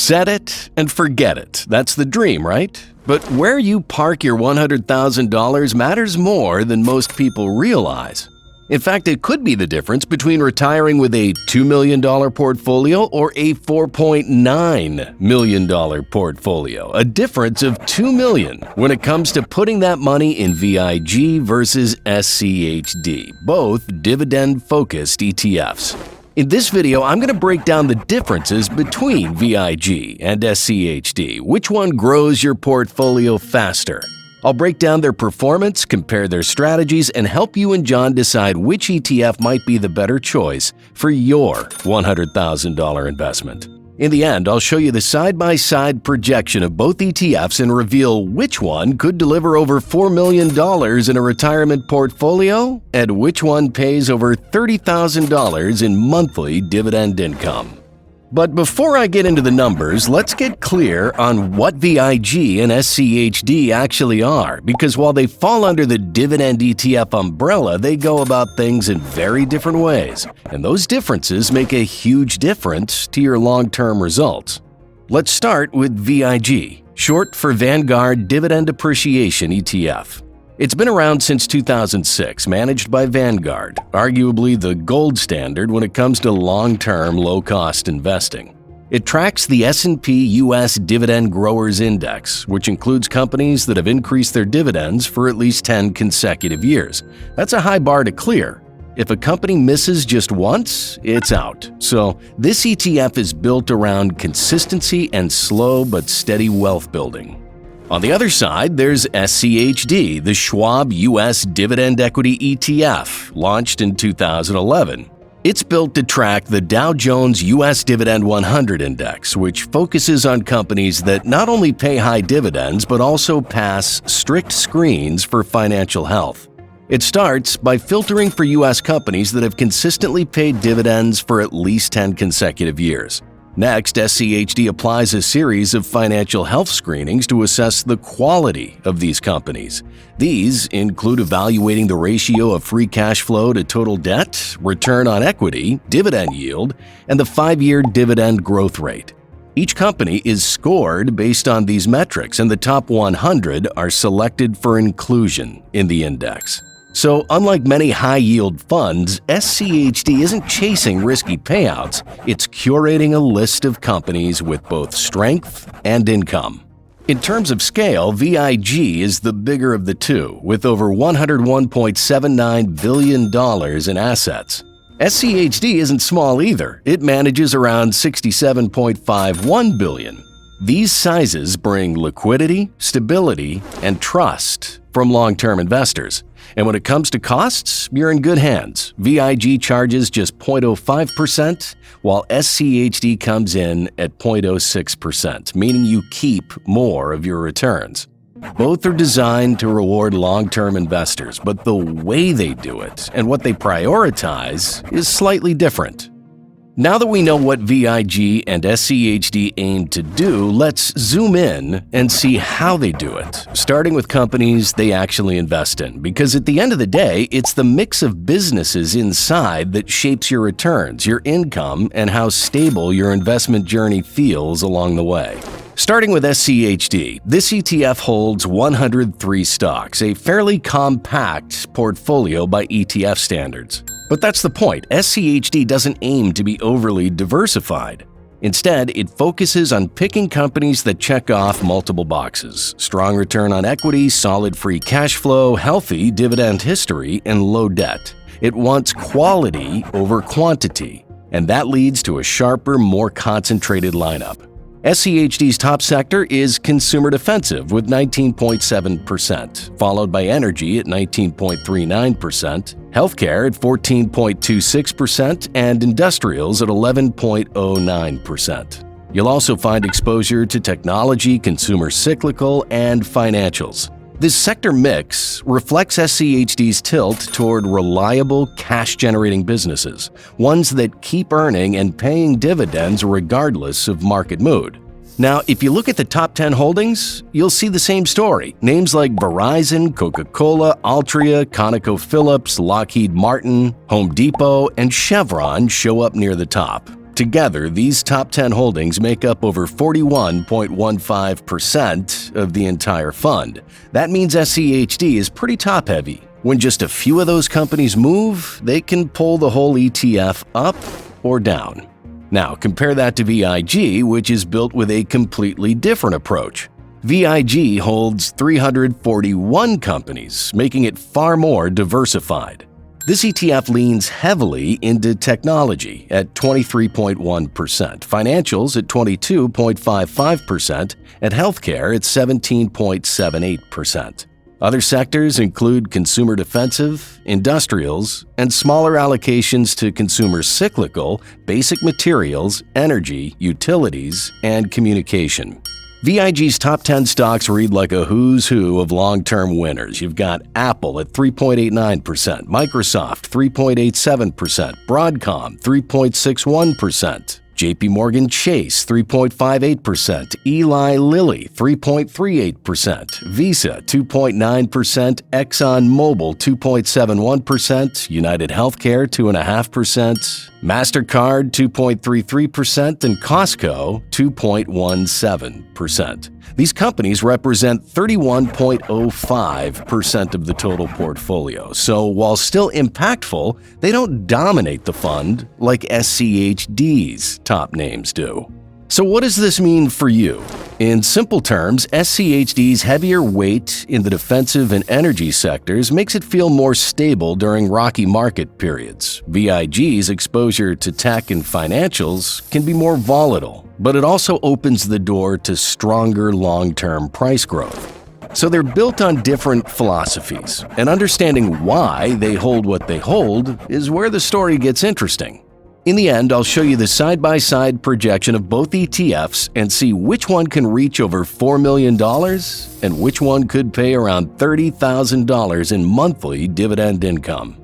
Set it and forget it. That's the dream, right? But where you park your $100,000 matters more than most people realize. In fact, it could be the difference between retiring with a $2 million portfolio or a $4.9 million portfolio, a difference of $2 million when it comes to putting that money in VIG versus SCHD, both dividend-focused ETFs. In this video, I'm going to break down the differences between VIG and SCHD. Which one grows your portfolio faster? I'll break down their performance, compare their strategies, and help you and John decide which ETF might be the better choice for your $100,000 investment. In the end, I'll show you the side-by-side projection of both ETFs and reveal which one could deliver over $4 million in a retirement portfolio and which one pays over $30,000 in monthly dividend income. But before I get into the numbers, let's get clear on what VIG and SCHD actually are, because while they fall under the dividend ETF umbrella, they go about things in very different ways, and those differences make a huge difference to your long-term results. Let's start with VIG, short for Vanguard Dividend Appreciation ETF. It's been around since 2006, managed by Vanguard, arguably the gold standard when it comes to long-term, low-cost investing. It tracks the S&P U.S. Dividend Growers Index, which includes companies that have increased their dividends for at least 10 consecutive years. That's a high bar to clear. If a company misses just once, it's out. So this ETF is built around consistency and slow but steady wealth building. On the other side, there's SCHD, the Schwab U.S. Dividend Equity ETF, launched in 2011. It's built to track the Dow Jones U.S. Dividend 100 Index, which focuses on companies that not only pay high dividends but also pass strict screens for financial health. It starts by filtering for U.S. companies that have consistently paid dividends for at least 10 consecutive years. Next, SCHD applies a series of financial health screenings to assess the quality of these companies. These include evaluating the ratio of free cash flow to total debt, return on equity, dividend yield, and the 5-year dividend growth rate. Each company is scored based on these metrics, and the top 100 are selected for inclusion in the index. So, unlike many high-yield funds, SCHD isn't chasing risky payouts, it's curating a list of companies with both strength and income. In terms of scale, VIG is the bigger of the two, with over $101.79 billion in assets. SCHD isn't small either, it manages around $67.51 billion. These sizes bring liquidity, stability, and trust from long-term investors. And when it comes to costs, you're in good hands. VIG charges just 0.05%, while SCHD comes in at 0.06%, meaning you keep more of your returns. Both are designed to reward long-term investors, but the way they do it and what they prioritize is slightly different. Now that we know what VIG and SCHD aim to do, let's zoom in and see how they do it, starting with companies they actually invest in, because at the end of the day, it's the mix of businesses inside that shapes your returns, your income, and how stable your investment journey feels along the way. Starting with SCHD, this ETF holds 103 stocks, a fairly compact portfolio by ETF standards. But that's the point. SCHD doesn't aim to be overly diversified. Instead, it focuses on picking companies that check off multiple boxes: strong return on equity, solid free cash flow, healthy dividend history, and low debt. It wants quality over quantity, and that leads to a sharper, more concentrated lineup. SCHD's top sector is consumer defensive with 19.7%, followed by energy at 19.39%, healthcare at 14.26%, and industrials at 11.09%. You'll also find exposure to technology, consumer cyclical, and financials. This sector mix reflects SCHD's tilt toward reliable, cash-generating businesses, ones that keep earning and paying dividends regardless of market mood. Now, if you look at the top 10 holdings, you'll see the same story. Names like Verizon, Coca-Cola, Altria, ConocoPhillips, Lockheed Martin, Home Depot, and Chevron show up near the top. Together, these top 10 holdings make up over 41.15% of the entire fund. That means SCHD is pretty top-heavy. When just a few of those companies move, they can pull the whole ETF up or down. Now, compare that to VIG, which is built with a completely different approach. VIG holds 341 companies, making it far more diversified. This ETF leans heavily into technology at 23.1%, financials at 22.55%, and healthcare at 17.78%. Other sectors include consumer defensive, industrials, and smaller allocations to consumer cyclical, basic materials, energy, utilities, and communication. VIG's top 10 stocks read like a who's who of long-term winners. You've got Apple at 3.89%, Microsoft 3.87%, Broadcom 3.61%, JP Morgan Chase 3.58%, Eli Lilly 3.38%, Visa 2.9%, Exxon Mobil 2.71%, United Healthcare 2.5%, MasterCard 2.33%, and Costco 2.17%. These companies represent 31.05% of the total portfolio, so while still impactful, they don't dominate the fund like SCHD's top names do. So what does this mean for you? In simple terms, SCHD's heavier weight in the defensive and energy sectors makes it feel more stable during rocky market periods. VIG's exposure to tech and financials can be more volatile, but it also opens the door to stronger long-term price growth. So they're built on different philosophies, and understanding why they hold what they hold is where the story gets interesting. In the end, I'll show you the side-by-side projection of both ETFs and see which one can reach over $4 million and which one could pay around $30,000 in monthly dividend income.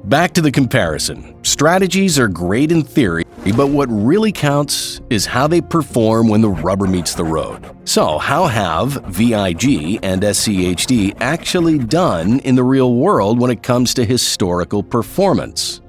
Back to the comparison. Strategies are great in theory, but what really counts is how they perform when the rubber meets the road. So, how have VIG and SCHD actually done in the real world when it comes to historical performance?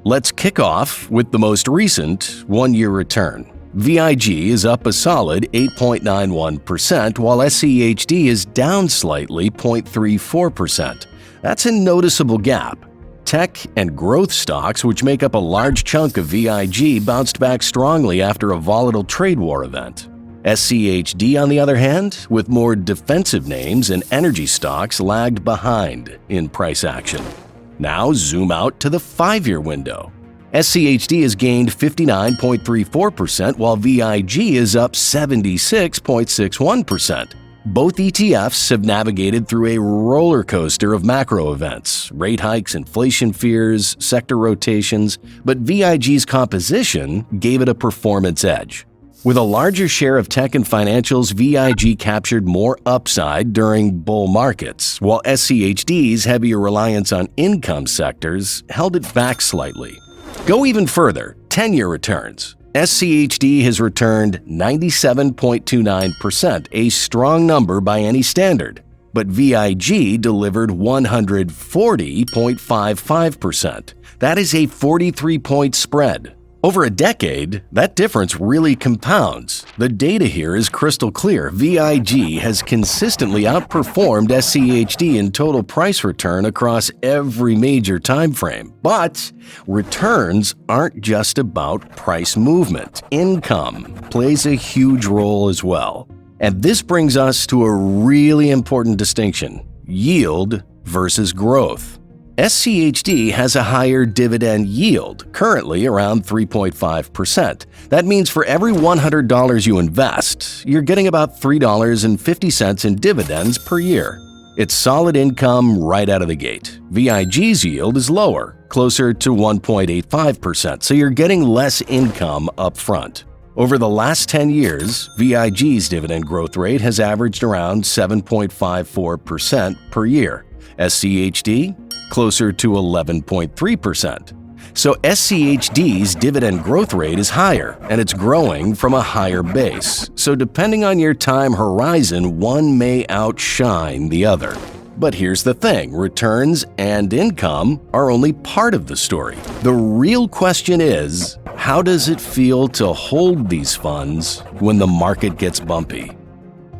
Let's kick off with the most recent one-year return. VIG is up a solid 8.91%, while SCHD is down slightly 0.34%. That's a noticeable gap. Tech and growth stocks, which make up a large chunk of VIG, bounced back strongly after a volatile trade war event. SCHD, on the other hand, with more defensive names and energy stocks, lagged behind in price action. Now zoom out to the 5-year window. SCHD has gained 59.34%, while VIG is up 76.61%. Both ETFs have navigated through a roller coaster of macro events, rate hikes, inflation fears, sector rotations, but VIG's composition gave it a performance edge. With a larger share of tech and financials, VIG captured more upside during bull markets, while SCHD's heavier reliance on income sectors held it back slightly. Go even further, 10-year returns. SCHD has returned 97.29%, a strong number by any standard, but VIG delivered 140.55%. That is a 43-point spread. Over a decade, that difference really compounds. The data here is crystal clear. VIG has consistently outperformed SCHD in total price return across every major time frame. But returns aren't just about price movement. Income plays a huge role as well. And this brings us to a really important distinction: yield versus growth. SCHD has a higher dividend yield, currently around 3.5%. That means for every $100 you invest, you're getting about $3.50 in dividends per year. It's solid income right out of the gate. VIG's yield is lower, closer to 1.85%, so you're getting less income up front. Over the last 10 years, VIG's dividend growth rate has averaged around 7.54% per year. SCHD, closer to 11.3%. So SCHD's dividend growth rate is higher, and it's growing from a higher base. So depending on your time horizon, one may outshine the other. But here's the thing, returns and income are only part of the story. The real question is, how does it feel to hold these funds when the market gets bumpy?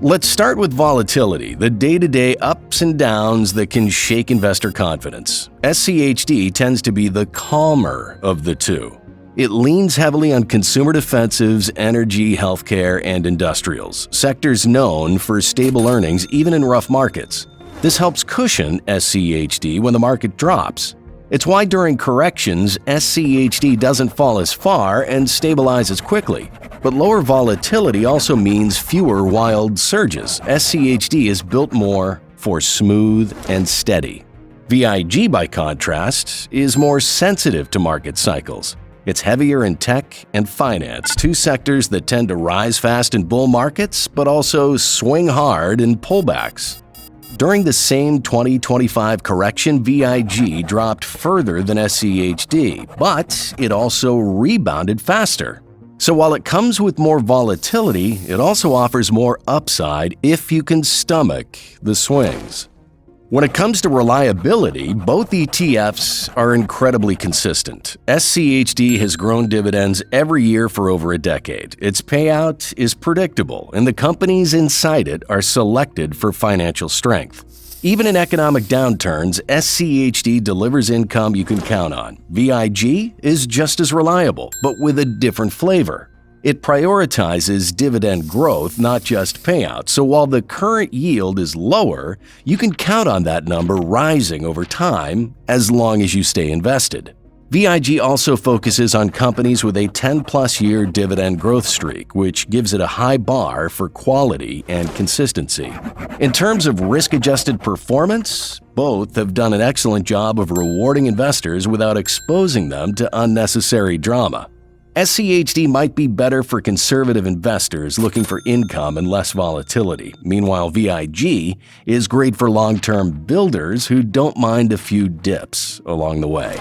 Let's start with volatility, the day-to-day ups and downs that can shake investor confidence. SCHD tends to be the calmer of the two. It leans heavily on consumer defensives, energy, healthcare, and industrials, sectors known for stable earnings even in rough markets. This helps cushion SCHD when the market drops. It's why during corrections, SCHD doesn't fall as far and stabilizes quickly. But lower volatility also means fewer wild surges. SCHD is built more for smooth and steady. VIG, by contrast, is more sensitive to market cycles. It's heavier in tech and finance, two sectors that tend to rise fast in bull markets, but also swing hard in pullbacks. During the same 2025 correction, VIG dropped further than SCHD, but it also rebounded faster. So while it comes with more volatility, it also offers more upside if you can stomach the swings. When it comes to reliability, both ETFs are incredibly consistent. SCHD has grown dividends every year for over a decade. Its payout is predictable, and the companies inside it are selected for financial strength. Even in economic downturns, SCHD delivers income you can count on. VIG is just as reliable, but with a different flavor. It prioritizes dividend growth, not just payout, so while the current yield is lower, you can count on that number rising over time as long as you stay invested. VIG also focuses on companies with a 10-plus year dividend growth streak, which gives it a high bar for quality and consistency. In terms of risk-adjusted performance, both have done an excellent job of rewarding investors without exposing them to unnecessary drama. SCHD might be better for conservative investors looking for income and less volatility. Meanwhile, VIG is great for long-term builders who don't mind a few dips along the way.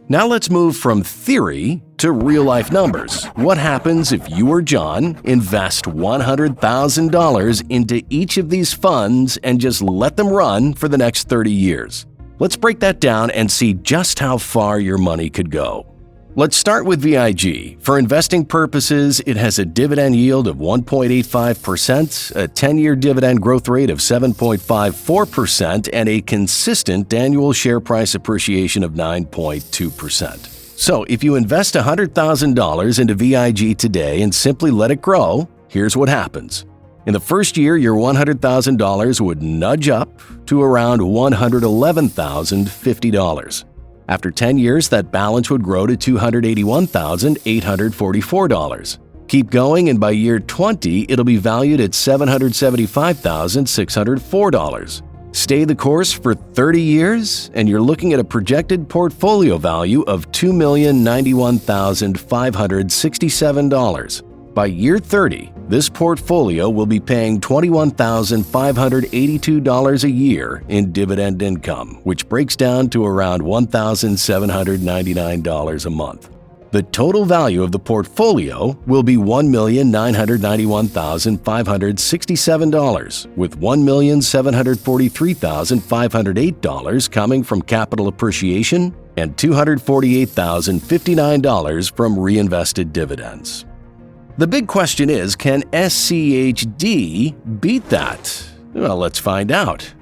Now let's move from theory to real-life numbers. What happens if you or John invest $100,000 into each of these funds and just let them run for the next 30 years? Let's break that down and see just how far your money could go. Let's start with VIG. For investing purposes, it has a dividend yield of 1.85%, a 10-year dividend growth rate of 7.54%, and a consistent annual share price appreciation of 9.2%. So, if you invest $100,000 into VIG today and simply let it grow, here's what happens. In the first year, your $100,000 would nudge up to around $111,050. After 10 years, that balance would grow to $281,844. Keep going, and by year 20, it'll be valued at $775,604. Stay the course for 30 years, and you're looking at a projected portfolio value of $2,091,567. By year 30, this portfolio will be paying $21,582 a year in dividend income, which breaks down to around $1,799 a month. The total value of the portfolio will be $1,991,567, with $1,743,508 coming from capital appreciation and $248,059 from reinvested dividends. The big question is, can SCHD beat that? Well, let's find out.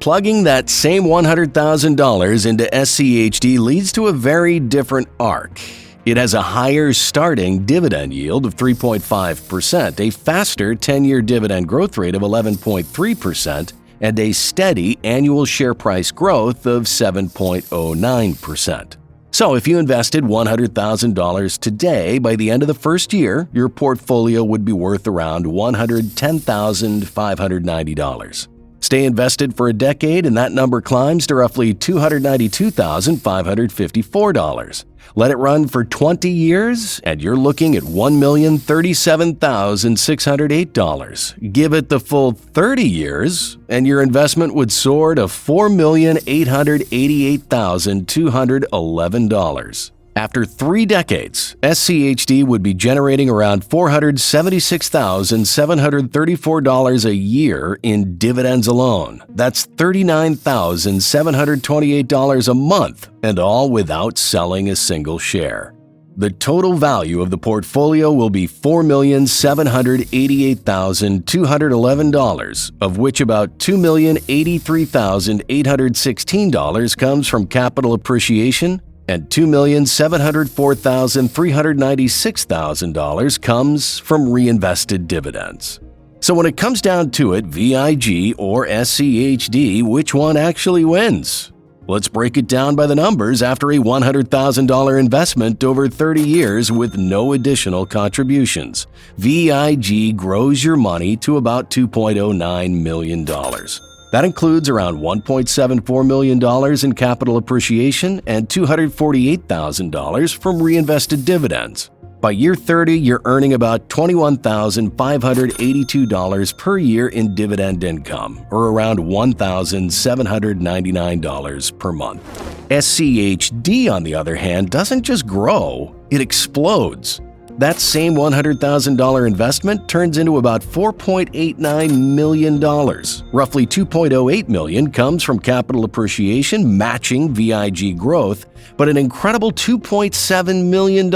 Plugging that same $100,000 into SCHD leads to a very different arc. It has a higher starting dividend yield of 3.5%, a faster 10-year dividend growth rate of 11.3%, and a steady annual share price growth of 7.09%. So if you invested $100,000 today, by the end of the first year, your portfolio would be worth around $110,590. Stay invested for a decade and that number climbs to roughly $292,554. Let it run for 20 years and you're looking at $1,037,608. Give it the full 30 years and your investment would soar to $4,888,211. After 3 decades, SCHD would be generating around $476,734 a year in dividends alone. That's $39,728 a month, and all without selling a single share. The total value of the portfolio will be $4,788,211, of which about $2,083,816 comes from capital appreciation and $2,704,396 comes from reinvested dividends. So when it comes down to it, VIG or SCHD, which one actually wins? Let's break it down by the numbers after a $100,000 investment over 30 years with no additional contributions. VIG grows your money to about $2.09 million. That includes around $1.74 million in capital appreciation and $248,000 from reinvested dividends. By year 30, you're earning about $21,582 per year in dividend income, or around $1,799 per month. SCHD, on the other hand, doesn't just grow, it explodes. That same $100,000 investment turns into about $4.89 million. Roughly $2.08 million comes from capital appreciation matching VIG growth, but an incredible $2.7 million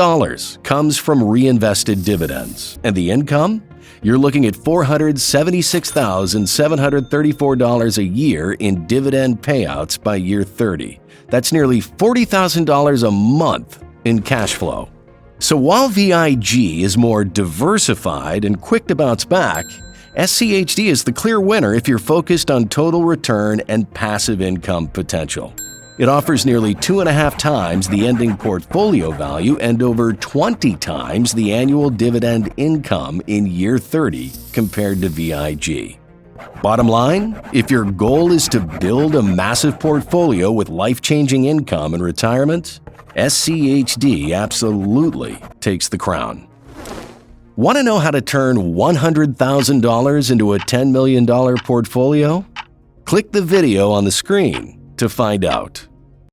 comes from reinvested dividends. And the income? You're looking at $476,734 a year in dividend payouts by year 30. That's nearly $40,000 a month in cash flow. So while VIG is more diversified and quick to bounce back, SCHD is the clear winner if you're focused on total return and passive income potential. It offers nearly 2.5 times the ending portfolio value and over 20 times the annual dividend income in year 30 compared to VIG. Bottom line, if your goal is to build a massive portfolio with life-changing income in retirement, SCHD absolutely takes the crown. Want to know how to turn $100,000 into a $10 million portfolio? Click the video on the screen to find out.